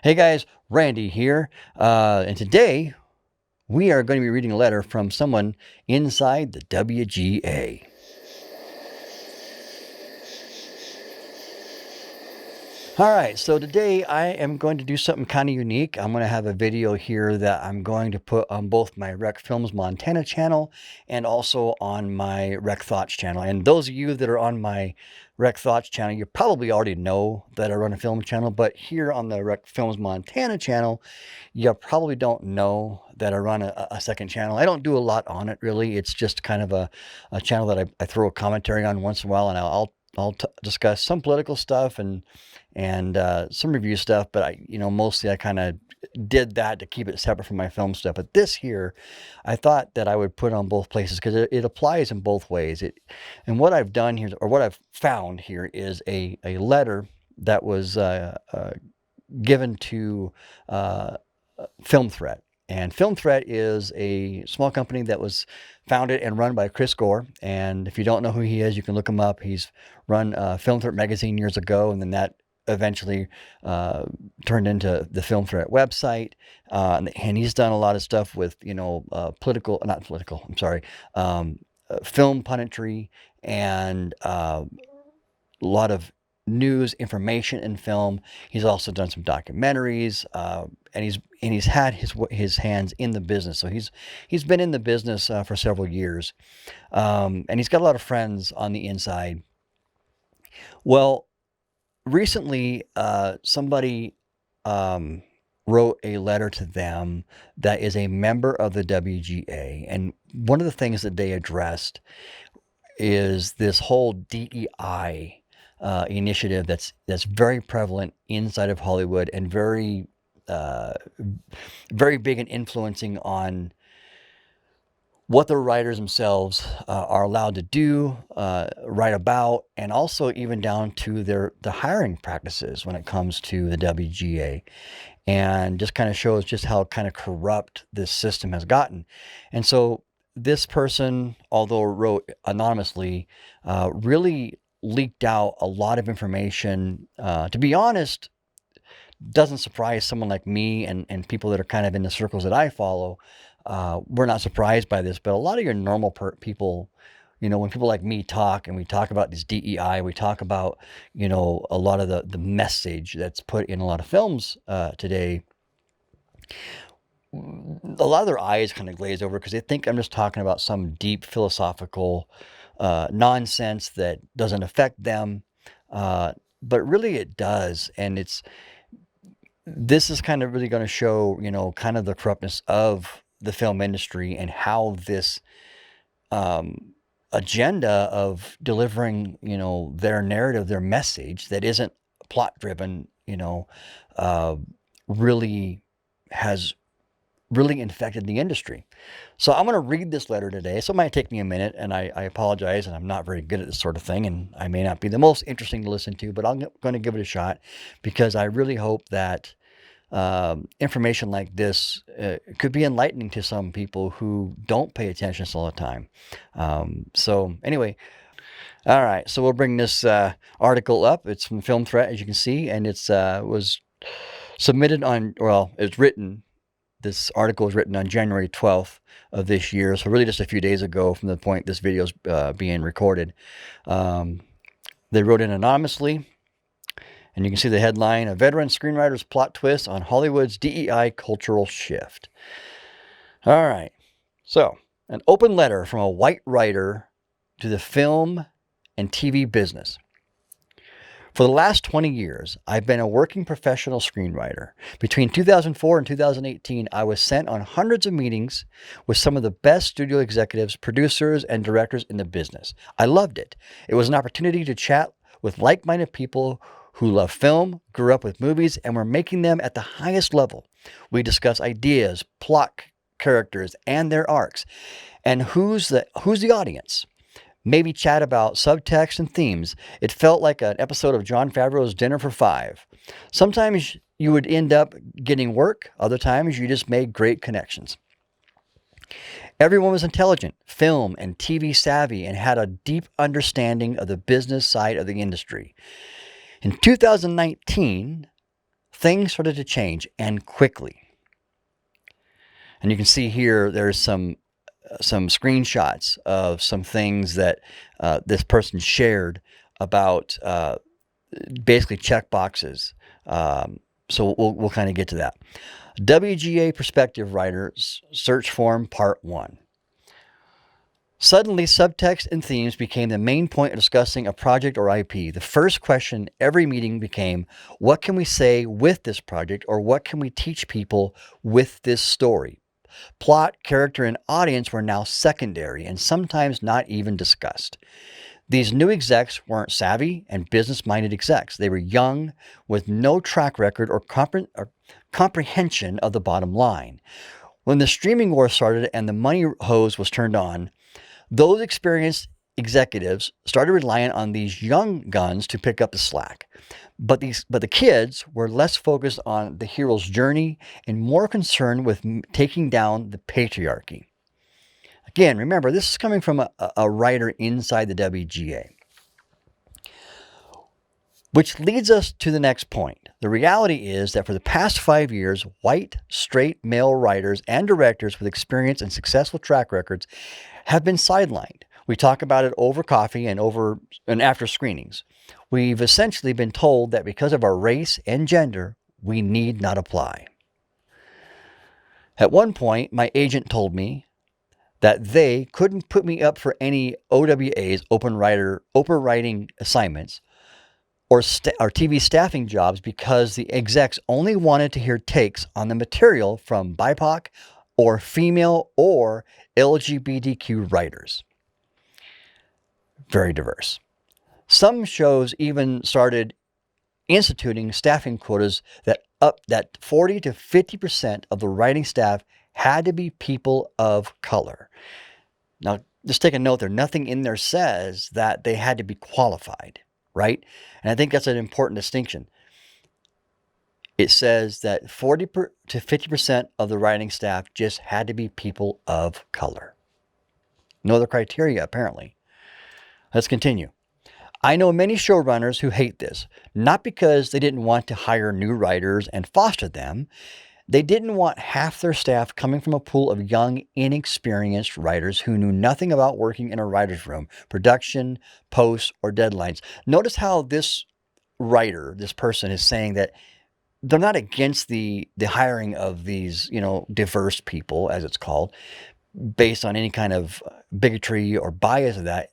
Hey guys, Randy here, and today we are going to be reading a letter from someone inside the WGA. All right, so today I am going to do something kind of unique. I'm going to have a video here that I'm going to put on both my Rec Films Montana channel and also on my Rec Thoughts channel. And those of you that are on my Rec Thoughts channel, you probably already know that I run a film channel, but here on the Rec Films Montana channel, you probably don't know that I run a second channel. I don't do a lot on it really. It's just kind of a channel that I throw a commentary on once in a while, and I'll discuss some political stuff and some review stuff, but mostly I kind of did that to keep it separate from my film stuff. But this here, I thought that I would put on both places because it applies in both ways. And what I've done here, or what I've found here, is a letter that was given to Film Threat. And Film Threat is a small company that was founded and run by Chris Gore. And if you don't know who he is, you can look him up. He's run Film Threat magazine years ago, and then that eventually turned into the Film Threat website. And he's done a lot of stuff with, film punditry and a lot of news information in film. He's also done some documentaries, and he's had his hands in the business. So he's been in the business for several years, and he's got a lot of friends on the inside. Well, recently, somebody wrote a letter to them that is a member of the WGA, and one of the things that they addressed is this whole DEI initiative that's very prevalent inside of Hollywood and very big and influencing on what the writers themselves are allowed to do, write about, and also even down to the hiring practices when it comes to the WGA, and just kind of shows just how kind of corrupt this system has gotten. And so this person, although wrote anonymously, really leaked out a lot of information. To be honest, doesn't surprise someone like me and people that are kind of in the circles that I follow. We're not surprised by this, but a lot of your normal people, when people like me talk and we talk about this DEI, we talk about, a lot of the message that's put in a lot of films today. A lot of their eyes kind of glaze over because they think I'm just talking about some deep philosophical nonsense that doesn't affect them, but really it does. And this is kind of really going to show, kind of the corruptness of the film industry and how this agenda of delivering, their narrative, their message that isn't plot driven, really has really infected the industry. So I'm going to read this letter today. So it might take me a minute, and I apologize, and I'm not very good at this sort of thing, and I may not be the most interesting to listen to, but I'm going to give it a shot because I really hope that information like this could be enlightening to some people who don't pay attention all the time. So anyway, all right, so we'll bring this article up. It's from Film Threat, as you can see, and it's was submitted on, it's written. This article was written on January 12th of this year, so really just a few days ago from the point this video is being recorded. They wrote in anonymously, and you can see the headline, "A Veteran Screenwriter's Plot Twist on Hollywood's DEI Cultural Shift." All right, so an open letter from a white writer to the film and TV business. For the last 20 years, I've been a working professional screenwriter. Between 2004 and 2018, I was sent on hundreds of meetings with some of the best studio executives, producers, and directors in the business. I loved it. It was an opportunity to chat with like-minded people who love film, grew up with movies, and were making them at the highest level. We discuss ideas, plot, characters, and their arcs, and who's the audience. Maybe chat about subtext and themes. It felt like an episode of Jon Favreau's Dinner for Five. Sometimes you would end up getting work. Other times you just made great connections. Everyone was intelligent, film and TV savvy, and had a deep understanding of the business side of the industry. In 2019, things started to change, and quickly. And you can see here, there's some screenshots of some things that this person shared about basically check boxes. So we'll kind of get to that. WGA Perspective Writers Search Forum Part 1. Suddenly, subtext and themes became the main point of discussing a project or IP. The first question every meeting became, what can we say with this project, or what can we teach people with this story? Plot, character, and audience were now secondary and sometimes not even discussed. These new execs weren't savvy and business-minded execs. They were young, with no track record or comprehension of the bottom line. When the streaming war started and the money hose was turned on, those experienced executives started relying on these young guns to pick up the slack. But the kids were less focused on the hero's journey and more concerned with taking down the patriarchy. Again, remember, this is coming from a writer inside the WGA. Which leads us to the next point. The reality is that for the past 5 years, white, straight male writers and directors with experience and successful track records have been sidelined. We talk about it over coffee and after screenings. We've essentially been told that because of our race and gender, we need not apply. At one point, my agent told me that they couldn't put me up for any OWA's open writing assignments or TV staffing jobs because the execs only wanted to hear takes on the material from BIPOC or female or LGBTQ writers. Very diverse. Some shows even started instituting staffing quotas that 40 to 50% of the writing staff had to be people of color. Now, just take a note there. Nothing in there says that they had to be qualified, right? And I think that's an important distinction. It says that 40 to 50% of the writing staff just had to be people of color. No other criteria, apparently. Let's continue. I know many showrunners who hate this, not because they didn't want to hire new writers and foster them. They didn't want half their staff coming from a pool of young, inexperienced writers who knew nothing about working in a writer's room, production, post, or deadlines. Notice how this writer, this person, is saying that they're not against the hiring of these, diverse people, as it's called, based on any kind of bigotry or bias of that.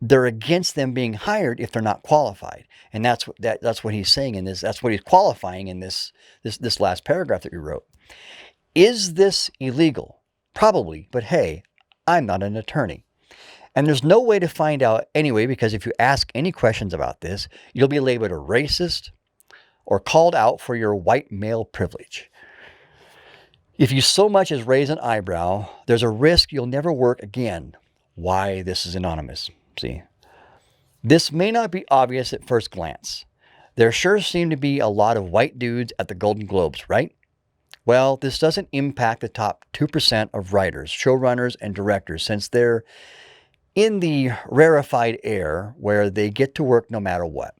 They're against them being hired if they're not qualified. And that's what he's saying in this. That's what he's qualifying in this last paragraph that we wrote. Is this illegal? Probably, but hey, I'm not an attorney. And there's no way to find out anyway, because if you ask any questions about this, you'll be labeled a racist or called out for your white male privilege. If you so much as raise an eyebrow, there's a risk you'll never work again. Why this is anonymous. See, this may not be obvious at first glance. There sure seem to be a lot of white dudes at the Golden Globes, right? Well, this doesn't impact the top 2% of writers, showrunners, and directors, since they're in the rarefied air where they get to work no matter what.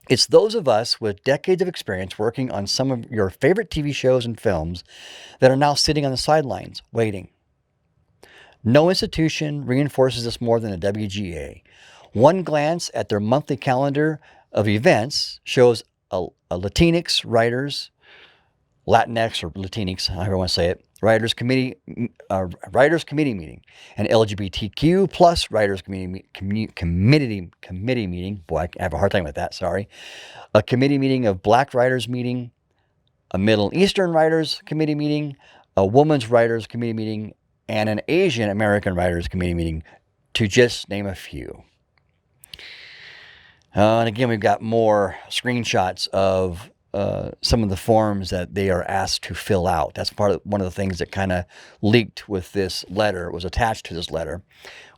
It's those of us with decades of experience working on some of your favorite TV shows and films that are now sitting on the sidelines, waiting. No institution reinforces this more than the WGA. One glance at their monthly calendar of events shows a Latinx writers, Latinx or Latinx, however you want to say it, writers committee meeting, an LGBTQ plus writers committee meeting. Boy, I have a hard time with that. Sorry, a committee meeting of Black writers meeting, a Middle Eastern writers committee meeting, a women's writers committee meeting, and an Asian American Writers Committee meeting, to just name a few. And again, we've got more screenshots of some of the forms that they are asked to fill out. That's one of the things that kind of leaked with this letter, was attached to this letter,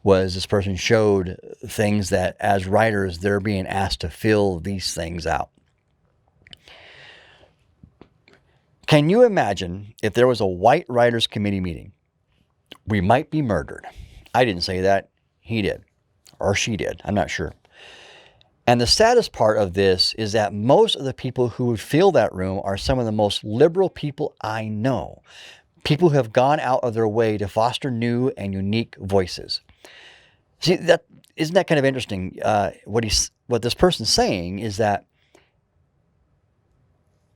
was this person showed things that as writers, they're being asked to fill these things out. Can you imagine if there was a white writers committee meeting? We might be murdered. I didn't say that. He did. Or she did. I'm not sure. And the saddest part of this is that most of the people who would fill that room are some of the most liberal people I know. People who have gone out of their way to foster new and unique voices. See, that isn't that kind of interesting? What this person's saying is that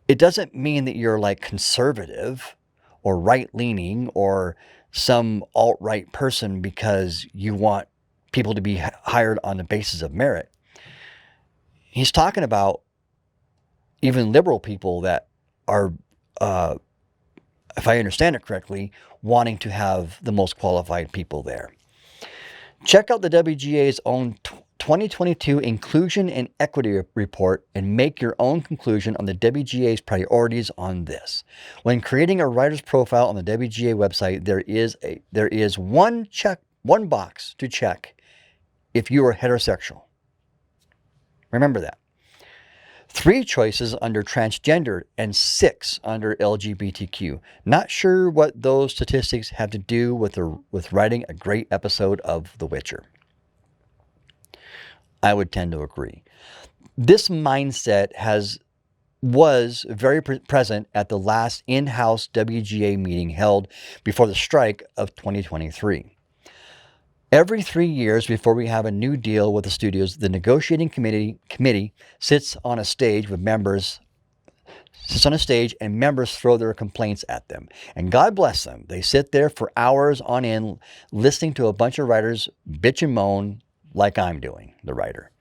it doesn't mean that you're like conservative or right-leaning or some alt-right person because you want people to be hired on the basis of merit. He's talking about even liberal people that are, if I understand it correctly, wanting to have the most qualified people there. Check out the WGA's own 2022 Inclusion and Equity Report and make your own conclusion on the WGA's priorities on this. When creating a writer's profile on the WGA website, there is one box to check if you are heterosexual. Remember that. 3 choices under transgender and 6 under LGBTQ. Not sure what those statistics have to do with writing a great episode of The Witcher. I would tend to agree. This mindset was very present at the last in-house WGA meeting held before the strike of 2023. Every 3 years before we have a new deal with the studios, the negotiating committee sits on a stage and members throw their complaints at them. And God bless them. They sit there for hours on end listening to a bunch of writers bitch and moan like I'm doing, the writer.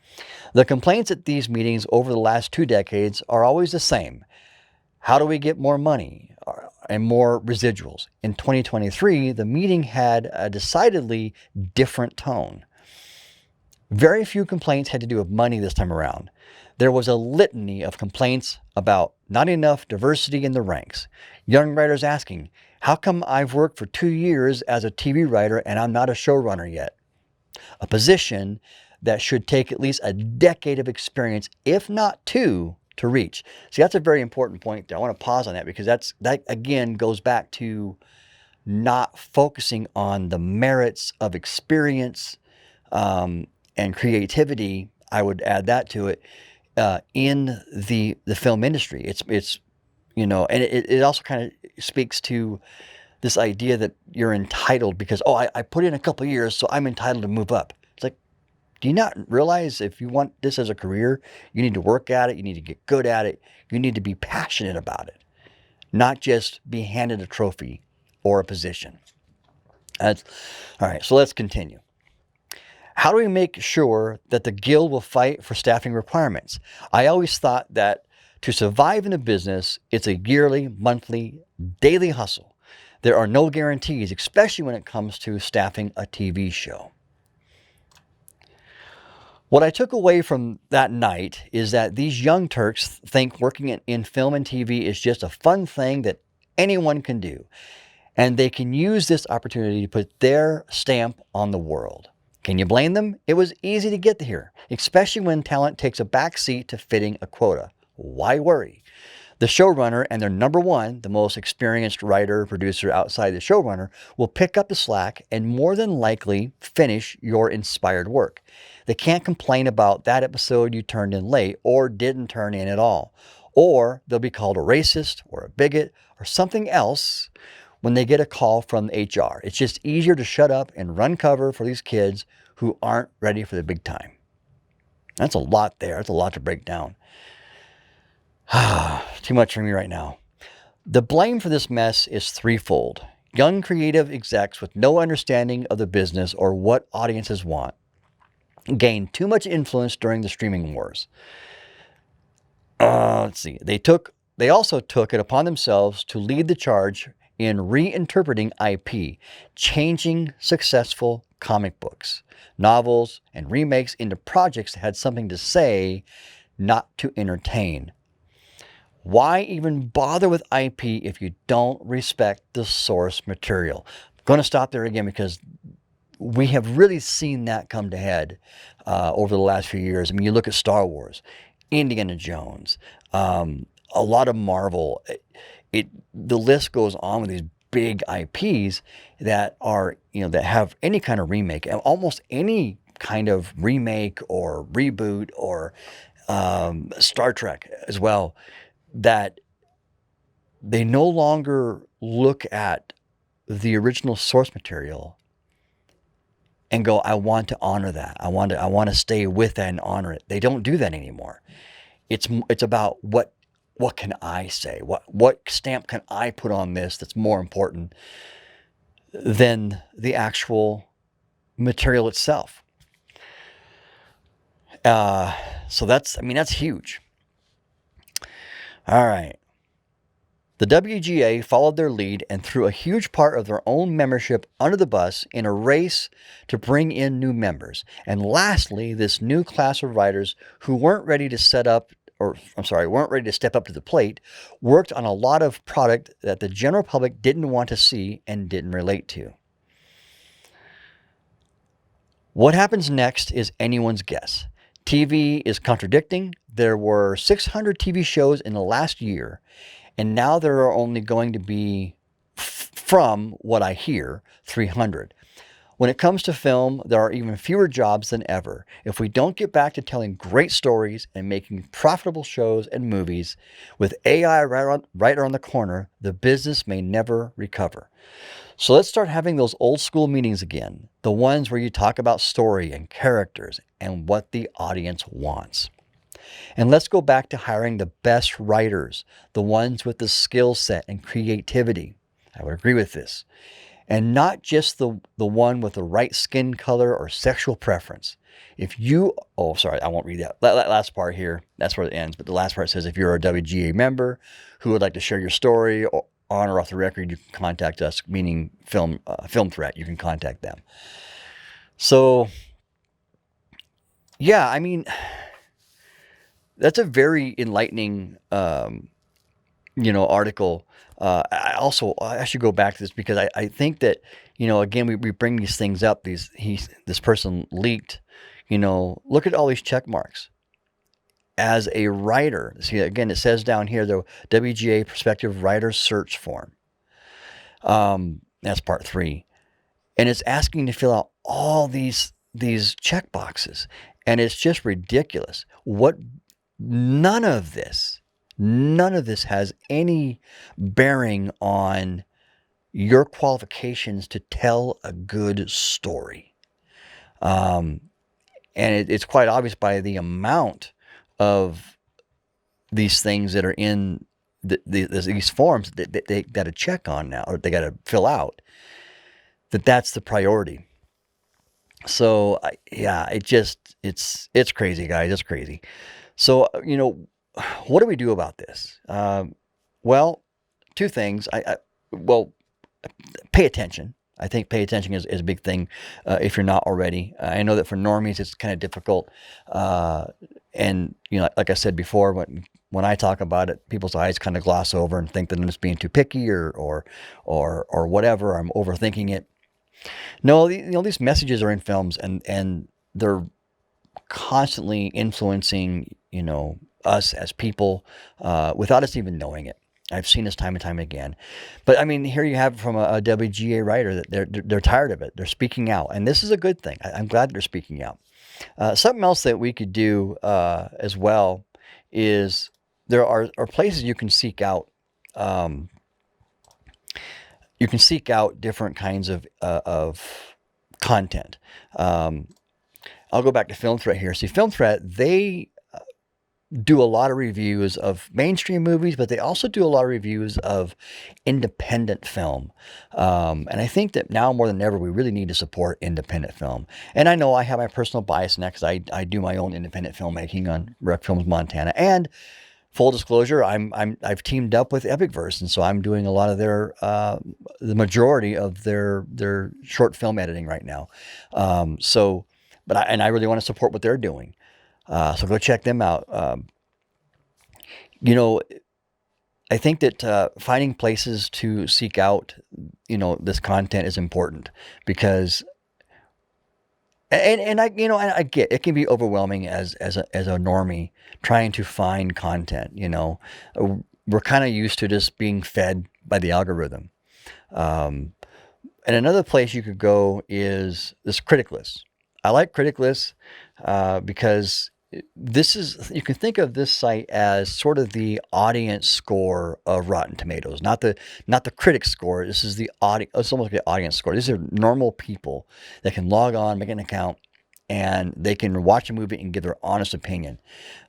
The complaints at these meetings over the last 2 decades are always the same. How do we get more money and more residuals? In 2023, the meeting had a decidedly different tone. Very few complaints had to do with money this time around. There was a litany of complaints about not enough diversity in the ranks. Young writers asking, how come I've worked for 2 years as a TV writer and I'm not a showrunner yet? A position that should take at least a decade of experience, if not 2, to reach. See, that's a very important point there. I want to pause on that because that again goes back to not focusing on the merits of experience and creativity. I would add that to it in the film industry. It's and it also kind of speaks to this idea that you're entitled because I put in a couple of years, so I'm entitled to move up. It's like, do you not realize if you want this as a career, you need to work at it, you need to get good at it, you need to be passionate about it, not just be handed a trophy or a position. All right, so let's continue. How do we make sure that the Guild will fight for staffing requirements? I always thought that to survive in a business, it's a yearly, monthly, daily hustle. There are no guarantees, especially when it comes to staffing a TV show. What I took away from that night is that these young Turks think working in film and TV is just a fun thing that anyone can do. And they can use this opportunity to put their stamp on the world. Can you blame them? It was easy to get here, especially when talent takes a backseat to fitting a quota. Why worry? The showrunner and their number one, the most experienced writer, producer outside the showrunner, will pick up the slack and more than likely finish your inspired work. They can't complain about that episode you turned in late or didn't turn in at all. Or they'll be called a racist or a bigot or something else when they get a call from HR. It's just easier to shut up and run cover for these kids who aren't ready for the big time. That's a lot there. That's a lot to break down. Too much for me right now. The blame for this mess is threefold. Young creative execs with no understanding of the business or what audiences want gained too much influence during the streaming wars. Let's see. They also took it upon themselves to lead the charge in reinterpreting IP, changing successful comic books, novels, and remakes into projects that had something to say, not to entertain. Why even bother with IP if you don't respect the source material? I'm going to stop there again because we have really seen that come to head over the last few years. I mean, you look at Star Wars, Indiana Jones, a lot of Marvel. The list goes on with these big IPs that are, that have any kind of remake. And almost any kind of remake or reboot, or Star Trek as well, that they no longer look at the original source material and go, I want to honor that. I want to stay with that and honor it. They don't do that anymore. It's about what can I say? What stamp can I put on this that's more important than the actual material itself? So that's huge. All right. The WGA followed their lead and threw a huge part of their own membership under the bus in a race to bring in new members. And lastly, this new class of writers who weren't ready to step up to the plate, worked on a lot of product that the general public didn't want to see and didn't relate to. What happens next is anyone's guess. TV is contradicting. There were 600 TV shows in the last year, and now there are only going to be, from what I hear, 300. When it comes to film, there are even fewer jobs than ever. If we don't get back to telling great stories and making profitable shows and movies, with AI right around the corner, the business may never recover. So let's start having those old school meetings again, the ones where you talk about story and characters and what the audience wants. And let's go back to hiring the best writers, the ones with the skill set and creativity. I would agree with this. And not just the one with the right skin color or sexual preference. I won't read that last part here. That's where it ends. But the last part says, if you're a WGA member who would like to share your story on or off the record, you can contact us, meaning Film Threat. You can contact them. So, yeah, I mean, that's a very enlightening, article. I should go back to this because I think that, again, we bring these things up. This person leaked, look at all these check marks. As a writer, see, again, it says down here, the WGA Prospective Writer Search Form. That's part 3. And it's asking to fill out all these check boxes. And it's just ridiculous. None of this has any bearing on your qualifications to tell a good story. And it's quite obvious by the amount of these things that are in these forms that they got to check on now, or they got to fill out, that's the priority. So, it's crazy, guys. It's crazy. So, what do we do about this? Well, 2 things. Pay attention. I think pay attention is a big thing if you're not already. I know that for normies it's kind of difficult. And, like I said before, when I talk about it, people's eyes kind of gloss over and think that I'm just being too picky or whatever. I'm overthinking it. No, these messages are in films and they're constantly influencing, us as people without us even knowing it. I've seen this time and time again. But I mean, here you have from a WGA writer that they're tired of it. They're speaking out, and this is a good thing. I'm glad they're speaking out. Something else that we could do as well is there are places you can seek out. You can seek out different kinds of content. I'll go back to Film Threat here. See, Film Threat, they do a lot of reviews of mainstream movies, but they also do a lot of reviews of independent film. And I think that now more than ever, we really need to support independent film. And I know I have my personal bias in that because I do my own independent filmmaking on Rec Films Montana. And full disclosure, I've teamed up with Epicverse, and so I'm doing a lot of the majority of their short film editing right now. I really want to support what they're doing. So go check them out. I think that finding places to seek out, this content is important because, and I get it can be overwhelming as a normie trying to find content. We're kind of used to just being fed by the algorithm. And another place you could go is this critic list. I like Criticless because you can think of this site as sort of the audience score of Rotten Tomatoes, not the critic score. This is the audience. It's almost like the audience score. These are normal people that can log on, make an account, and they can watch a movie and give their honest opinion.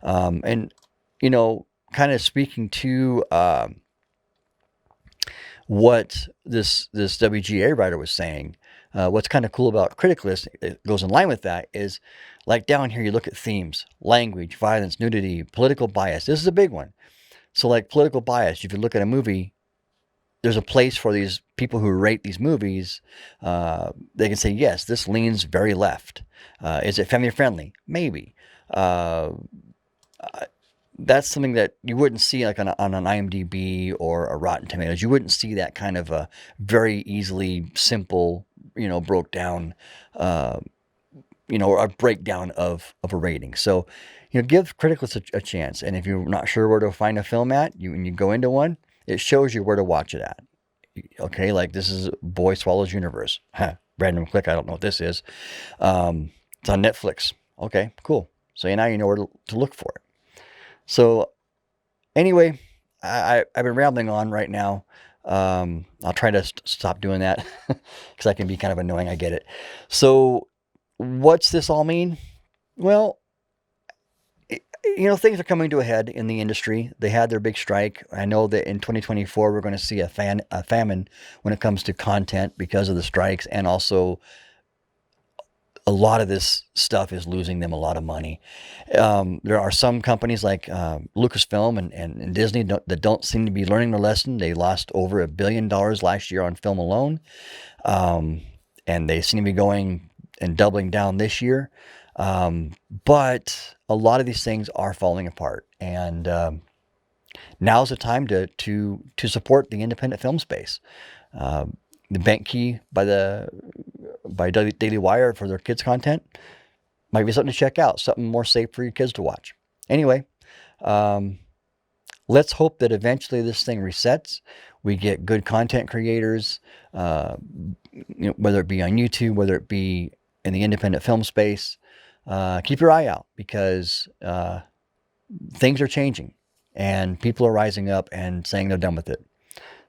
And kind of speaking to what this WGA writer was saying. What's kind of cool about Criticless, it goes in line with that, is like down here you look at themes, language, violence, nudity, political bias. This is a big one. So like political bias, if you look at a movie, there's a place for these people who rate these movies. They can say, yes, this leans very left. Is it family friendly? Maybe. That's something that you wouldn't see like on an IMDb or a Rotten Tomatoes. You wouldn't see that kind of a very easily simple, broke down, or a breakdown of a rating. So, give Criticless a chance. And if you're not sure where to find a film at, when you go into one, it shows you where to watch it at. Okay, like this is Boy Swallows Universe. Random click. I don't know what this is. It's on Netflix. Okay, cool. So now you know where to look for it. So anyway, I've been rambling on right now. I'll try to stop doing that because I can be kind of annoying. I get it. So what's this all mean? Well, things are coming to a head in the industry. They had their big strike. I know that in 2024, we're going to see a famine when it comes to content because of the strikes, and also a lot of this stuff is losing them a lot of money. There are some companies like Lucasfilm and Disney that don't seem to be learning their lesson. They lost over $1 billion last year on film alone, and they seem to be going and doubling down this year. But a lot of these things are falling apart, and now's the time to support the independent film space. The Bank Key by Daily Wire for their kids content might be something to check out, something more safe for your kids to watch. Anyway, let's hope that eventually this thing resets. We get good content creators, whether it be on YouTube, whether it be in the independent film space. Keep your eye out, because things are changing and people are rising up and saying they're done with it.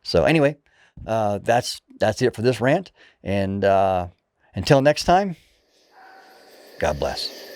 So anyway, that's it for this rant. And until next time, God bless.